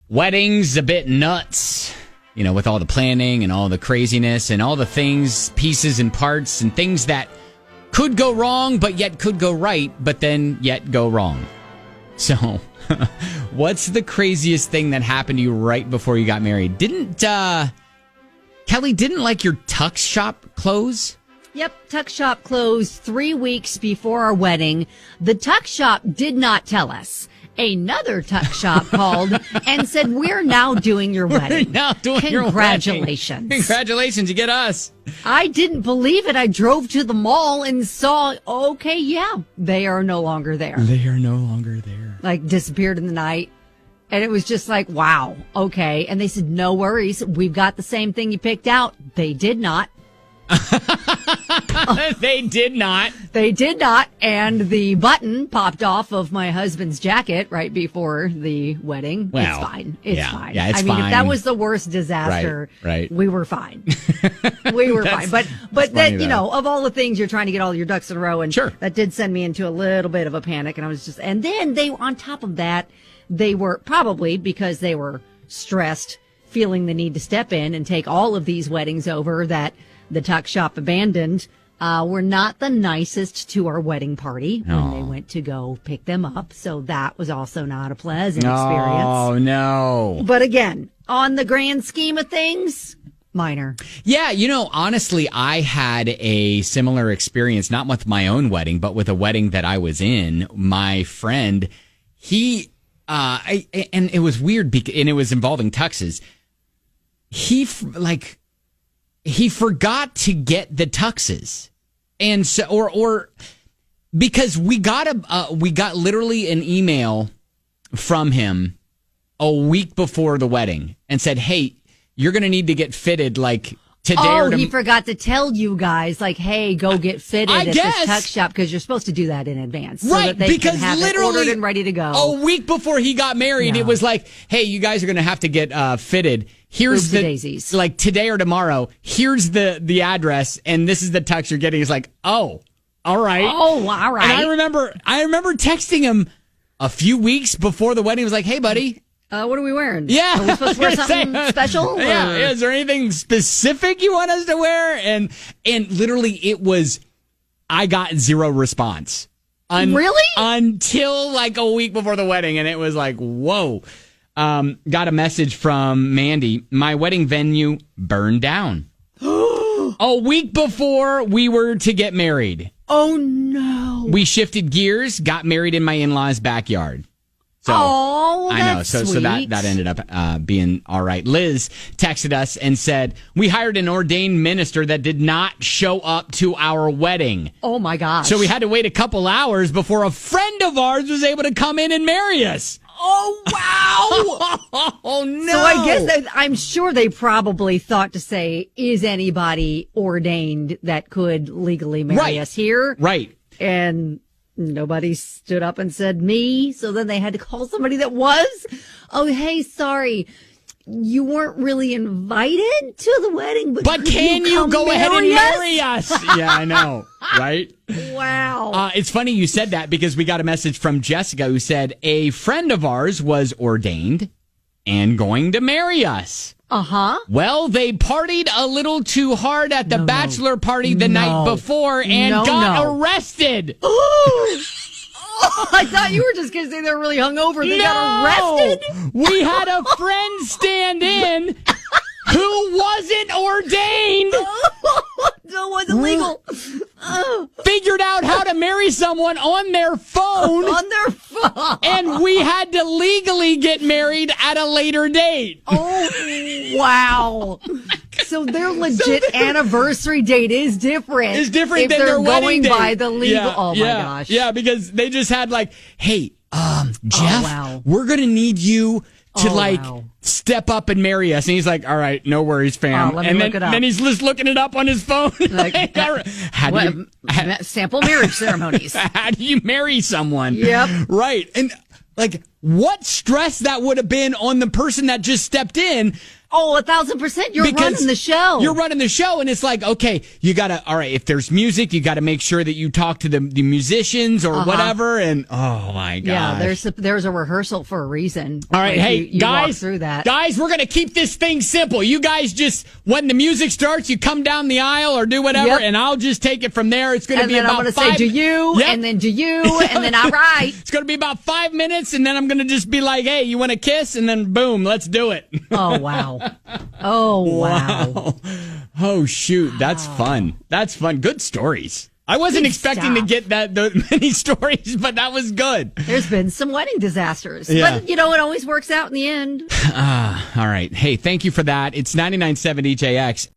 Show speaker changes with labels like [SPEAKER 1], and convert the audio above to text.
[SPEAKER 1] wedding's a bit nuts, with all the planning and all the craziness and all the things, pieces and parts and things that could go wrong, but yet could go right, but then yet go wrong. So, what's the craziest thing that happened to you right before you got married? Kelly, didn't your tuck shop close?
[SPEAKER 2] Yep, tuck shop closed 3 weeks before our wedding. The tuck shop did not tell us. Another tuck shop called and said, we're now doing your wedding.
[SPEAKER 1] We're now doing your wedding.
[SPEAKER 2] Congratulations.
[SPEAKER 1] Congratulations, you get us.
[SPEAKER 2] I didn't believe it. I drove to the mall and saw, okay, yeah, they are no longer there.
[SPEAKER 1] They are no longer there.
[SPEAKER 2] Disappeared in the night. And it was just wow, okay. And they said, no worries. We've got the same thing you picked out. They did not.
[SPEAKER 1] They did not.
[SPEAKER 2] They did not. And the button popped off of my husband's jacket right before the wedding.
[SPEAKER 1] Well,
[SPEAKER 2] it's fine. It's fine.
[SPEAKER 1] Yeah, it's
[SPEAKER 2] fine.
[SPEAKER 1] If
[SPEAKER 2] that was the worst disaster,
[SPEAKER 1] right.
[SPEAKER 2] We were fine. We were fine. But that, of all the things you're trying to get all your ducks in a row, and
[SPEAKER 1] sure,
[SPEAKER 2] that did send me into a little bit of a panic. And I was and then they, on top of that, they were probably because they were stressed, feeling the need to step in and take all of these weddings over that the tuck shop abandoned, were not the nicest to our wedding party when they went to go pick them up. So that was also not a pleasant experience.
[SPEAKER 1] Oh, no.
[SPEAKER 2] But again, on the grand scheme of things, minor.
[SPEAKER 1] Yeah, honestly, I had a similar experience, not with my own wedding, but with a wedding that I was in. My friend, and it was weird, and it was involving tuxes. He forgot to get the tuxes. And so, or because we got literally an email from him a week before the wedding and said, hey, you're going to need to get fitted today or tomorrow.
[SPEAKER 2] He forgot to tell you guys, hey, go get fitted at this tuck shop, because you're supposed to do that in advance. So
[SPEAKER 1] right,
[SPEAKER 2] that they
[SPEAKER 1] because
[SPEAKER 2] can have
[SPEAKER 1] literally
[SPEAKER 2] it ordered and ready to go.
[SPEAKER 1] A week before he got married, It was hey, you guys are going to have to get fitted. Here's the
[SPEAKER 2] daisies.
[SPEAKER 1] Today or tomorrow. Here's the address, and this is the tux you're getting. He's oh, all right.
[SPEAKER 2] Oh, all right.
[SPEAKER 1] And I remember texting him a few weeks before the wedding. He was hey, buddy.
[SPEAKER 2] What are we wearing?
[SPEAKER 1] Yeah.
[SPEAKER 2] Are we supposed to wear something special?
[SPEAKER 1] Yeah. Is there anything specific you want us to wear? And literally I got zero response.
[SPEAKER 2] Really?
[SPEAKER 1] Until a week before the wedding. And it was whoa. Got a message from Mandy. My wedding venue burned down. A week before we were to get married.
[SPEAKER 2] Oh, no.
[SPEAKER 1] We shifted gears, got married in my in-laws' backyard. So, I know. So that ended up being all right. Liz texted us and said, we hired an ordained minister that did not show up to our wedding.
[SPEAKER 2] Oh, my gosh.
[SPEAKER 1] So we had to wait a couple hours before a friend of ours was able to come in and marry us.
[SPEAKER 2] Oh, wow.
[SPEAKER 1] Oh, no.
[SPEAKER 2] So I guess I'm sure they probably thought to say, is anybody ordained that could legally marry us here?
[SPEAKER 1] Right.
[SPEAKER 2] And nobody stood up and said me. So then they had to call somebody that was. Oh, hey, sorry. You weren't really invited to the wedding, but
[SPEAKER 1] can you go ahead and marry us? Yeah, I know. Right?
[SPEAKER 2] Wow.
[SPEAKER 1] It's funny you said that, because we got a message from Jessica who said a friend of ours was ordained and going to marry us.
[SPEAKER 2] Uh-huh.
[SPEAKER 1] Well, they partied a little too hard at the bachelor party the night before and got arrested.
[SPEAKER 2] I thought you were just going to say they were really hungover. They got arrested?
[SPEAKER 1] We had a friend stand in who wasn't ordained.
[SPEAKER 2] No, it wasn't legal.
[SPEAKER 1] Figured out how to marry someone on their phone.
[SPEAKER 2] On their phone.
[SPEAKER 1] And we had to legally get married at a later date.
[SPEAKER 2] Oh, wow. So their legit anniversary date is different.
[SPEAKER 1] It's different
[SPEAKER 2] if
[SPEAKER 1] than
[SPEAKER 2] they're
[SPEAKER 1] their wedding
[SPEAKER 2] going
[SPEAKER 1] date.
[SPEAKER 2] by the legal. Oh, my gosh.
[SPEAKER 1] Yeah, because they just had hey, Jeff, we're going to need you to step up and marry us. And he's all right, no worries, fam.
[SPEAKER 2] Let me look it up.
[SPEAKER 1] Then he's just looking it up on his phone.
[SPEAKER 2] Sample marriage ceremonies.
[SPEAKER 1] How do you marry someone?
[SPEAKER 2] Yep.
[SPEAKER 1] Right. And what stress that would have been on the person that just stepped in.
[SPEAKER 2] Oh, 1,000%. You're
[SPEAKER 1] Because
[SPEAKER 2] running the show.
[SPEAKER 1] You're running the show, and it's like, okay, you gotta, all right, if there's music, you gotta make sure that you talk to the musicians or whatever, and oh my gosh.
[SPEAKER 2] Yeah, there's a rehearsal for a reason.
[SPEAKER 1] All right,
[SPEAKER 2] Like,
[SPEAKER 1] hey,
[SPEAKER 2] you
[SPEAKER 1] guys,
[SPEAKER 2] walk through that.
[SPEAKER 1] guys, we're gonna keep this thing simple. You guys just, when the music starts, you come down the aisle or do whatever,
[SPEAKER 2] Yep.
[SPEAKER 1] and I'll just take it from there. It's gonna
[SPEAKER 2] And
[SPEAKER 1] be
[SPEAKER 2] then
[SPEAKER 1] about
[SPEAKER 2] I'm going to
[SPEAKER 1] 5.
[SPEAKER 2] say, do you?
[SPEAKER 1] Yep.
[SPEAKER 2] And then do you? And then all right.
[SPEAKER 1] It's gonna be about 5 minutes, and then I'm gonna just be like, hey, you want to kiss? And then boom, let's do it.
[SPEAKER 2] Oh, wow. Oh, wow.
[SPEAKER 1] Oh, shoot. That's fun. That's fun. Good stories. I wasn't
[SPEAKER 2] Good
[SPEAKER 1] expecting to
[SPEAKER 2] stuff.
[SPEAKER 1] get that many stories, but that was good.
[SPEAKER 2] There's been some wedding disasters.
[SPEAKER 1] Yeah.
[SPEAKER 2] But, it always works out in the end.
[SPEAKER 1] All right. Hey, thank you for that. It's 99.7 EJX.